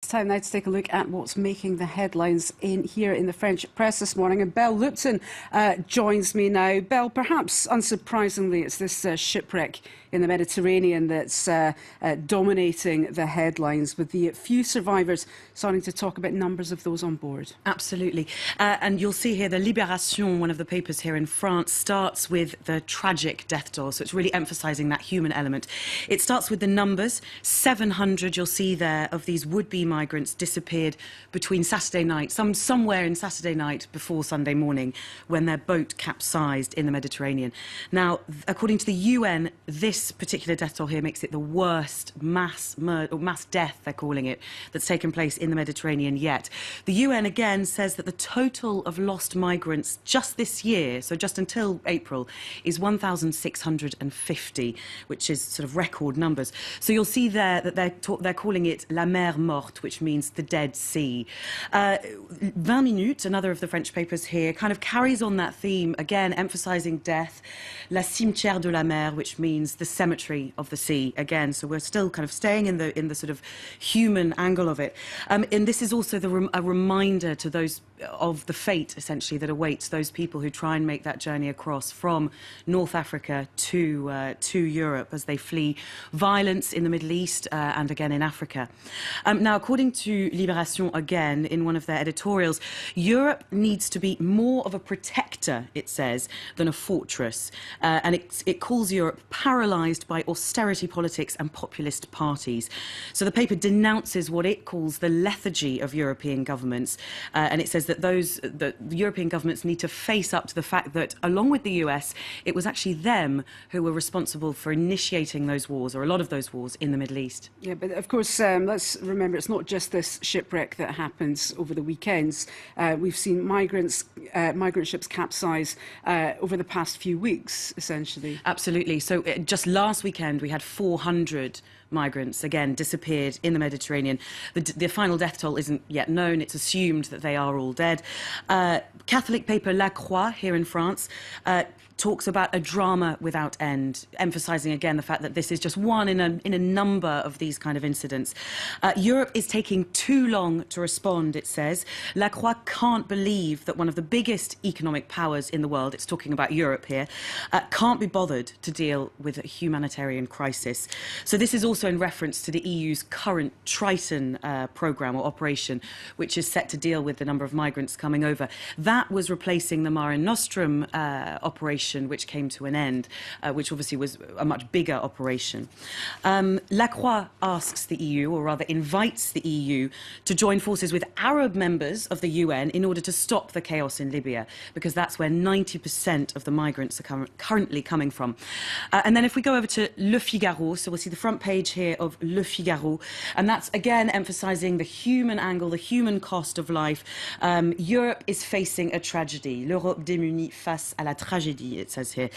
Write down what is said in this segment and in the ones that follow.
It's time now to take a look at what's making the headlines here in the French press this morning. And Belle Lupton joins me now. Belle, perhaps unsurprisingly, it's this shipwreck in the Mediterranean that's dominating the headlines, with the few survivors starting to talk about numbers of those on board. Absolutely. And you'll see here the Libération, one of the papers here in France, starts with the tragic death toll. So it's really emphasising that human element. It starts with the numbers. 700, you'll see there, of these would-be migrants disappeared between Saturday night, somewhere in Saturday night before Sunday morning, when their boat capsized in the Mediterranean. Now, according to the UN, this particular death toll here makes it the worst mass death, they're calling it, that's taken place in the Mediterranean yet. The UN again says that the total of lost migrants just this year, so just until April, is 1,650, which is sort of record numbers. So you'll see there that they're calling it la mer morte, which means the Dead Sea. 20 Minutes, another of the French papers here, kind of carries on that theme, again emphasising death. La cimetière de la mer, which means the cemetery of the sea, again. So we're still kind of staying in the sort of human angle of it. And this is also a reminder to those of the fate, essentially, that awaits those people who try and make that journey across from North Africa to Europe as they flee violence in the Middle East and again in Africa. Now, according to Libération, again, in one of their editorials, Europe needs to be more of a protector, it says, than a fortress. And it calls Europe paralysed by austerity politics and populist parties. So the paper denounces what it calls the lethargy of European governments, and it says that the European governments need to face up to the fact that, along with the US, it was actually them who were responsible for initiating those wars, or a lot of those wars, in the Middle East. Yeah, but of course, let's remember, it's not just this shipwreck that happens over the weekends. We've seen migrant ships capsize over the past few weeks, essentially. Absolutely. So just last weekend, we had 400 migrants, again, disappeared in the Mediterranean. The final death toll isn't yet known. It's assumed that they are all dead. Catholic paper La Croix here in France talks about a drama without end, emphasising again the fact that this is just one in a number of these kind of incidents. Europe is taking too long to respond, it says. La Croix can't believe that one of the biggest economic powers in the world, it's talking about Europe here, can't be bothered to deal with a humanitarian crisis. So this is also in reference to the EU's current Triton programme or operation, which is set to deal with the number of migrants coming over. That was replacing the Mare Nostrum operation, which came to an end, which obviously was a much bigger operation. La Croix asks the EU, or rather invites the EU, to join forces with Arab members of the UN in order to stop the chaos in Libya, because that's where 90% of the migrants are currently coming from. And then if we go over to Le Figaro, so we'll see the front page here of Le Figaro, and that's again emphasising the human angle, the human cost of life. Europe is facing a tragedy. L'Europe démunie face à la tragédie, it says here.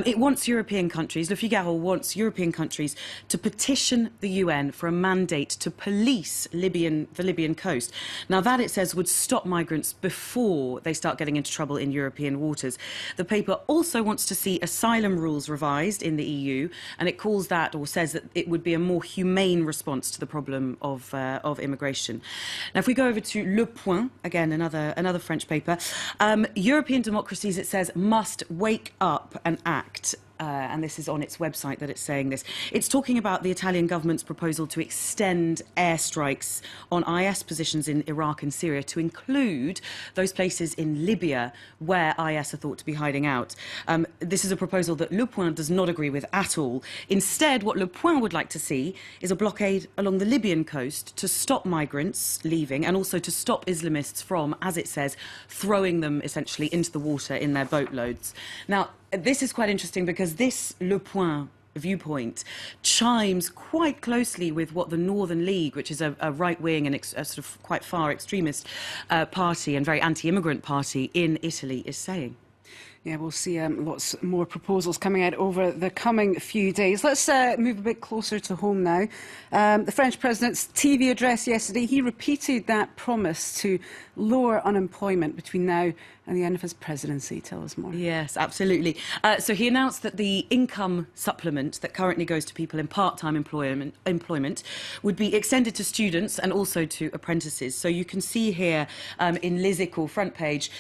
It wants European countries, Le Figaro wants European countries to petition the UN for a mandate to police the Libyan coast. Now that, it says, would stop migrants before they start getting into trouble in European waters. The paper also wants to see asylum rules revised in the EU, and it calls that, or says that it would be a more humane response to the problem of immigration. Now, if we go over to Le Point, again, another French paper, European democracies, it says, must wake up and act. And this is on its website that it's saying this. It's talking about the Italian government's proposal to extend airstrikes on IS positions in Iraq and Syria to include those places in Libya where IS are thought to be hiding out. This is a proposal that Le Point does not agree with at all. Instead, what Le Point would like to see is a blockade along the Libyan coast to stop migrants leaving, and also to stop Islamists from, as it says, throwing them essentially into the water in their boatloads. Now, this is quite interesting because this Le Point viewpoint chimes quite closely with what the Northern League, which is a right-wing and a sort of quite far extremist party and very anti-immigrant party in Italy, is saying. Yeah, we'll see lots more proposals coming out over the coming few days. Let's move a bit closer to home now. The French President's TV address yesterday, he repeated that promise to lower unemployment between now and the end of his presidency. Tell us more. Yes, absolutely. So he announced that the income supplement that currently goes to people in part-time employment would be extended to students and also to apprentices. So you can see here in Les Echos front page,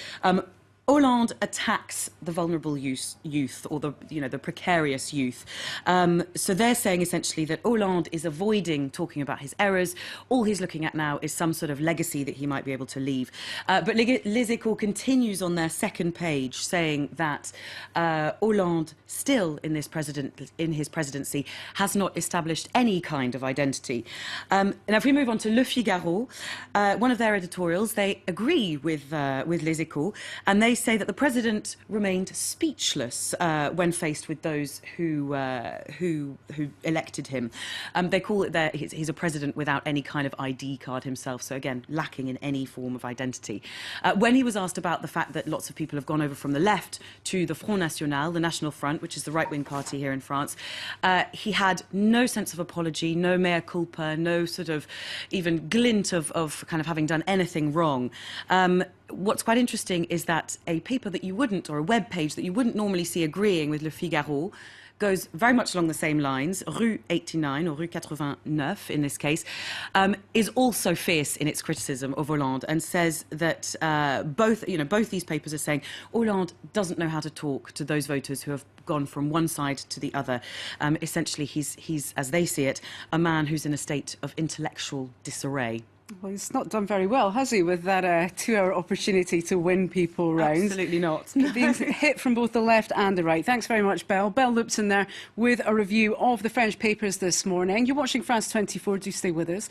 Hollande attacks the vulnerable youth or the precarious youth. So they're saying essentially that Hollande is avoiding talking about his errors. All he's looking at now is some sort of legacy that he might be able to leave. But Les Echos continues on their second page saying that Hollande still in his presidency has not established any kind of identity. Now if we move on to Le Figaro, one of their editorials, they agree with Les Echos, and they say that the president remained speechless when faced with those who elected him. They call it that he's a president without any kind of ID card himself, so again, lacking in any form of identity. When he was asked about the fact that lots of people have gone over from the left to the Front National, the National Front, which is the right-wing party here in France, he had no sense of apology, no mea culpa, no sort of even glint of kind of having done anything wrong. What's quite interesting is that a paper that you wouldn't, or a web page that you wouldn't normally see agreeing with Le Figaro, goes very much along the same lines, Rue 89, or Rue 89 in this case, is also fierce in its criticism of Hollande and says that both these papers are saying Hollande doesn't know how to talk to those voters who have gone from one side to the other. Essentially, he's, as they see it, a man who's in a state of intellectual disarray. Well, he's not done very well, has he, with that 2-hour opportunity to win people round? Absolutely not. Being hit from both the left and the right. Thanks very much, Belle. Belle Lupton there with a review of the French papers this morning. You're watching France 24. Do stay with us.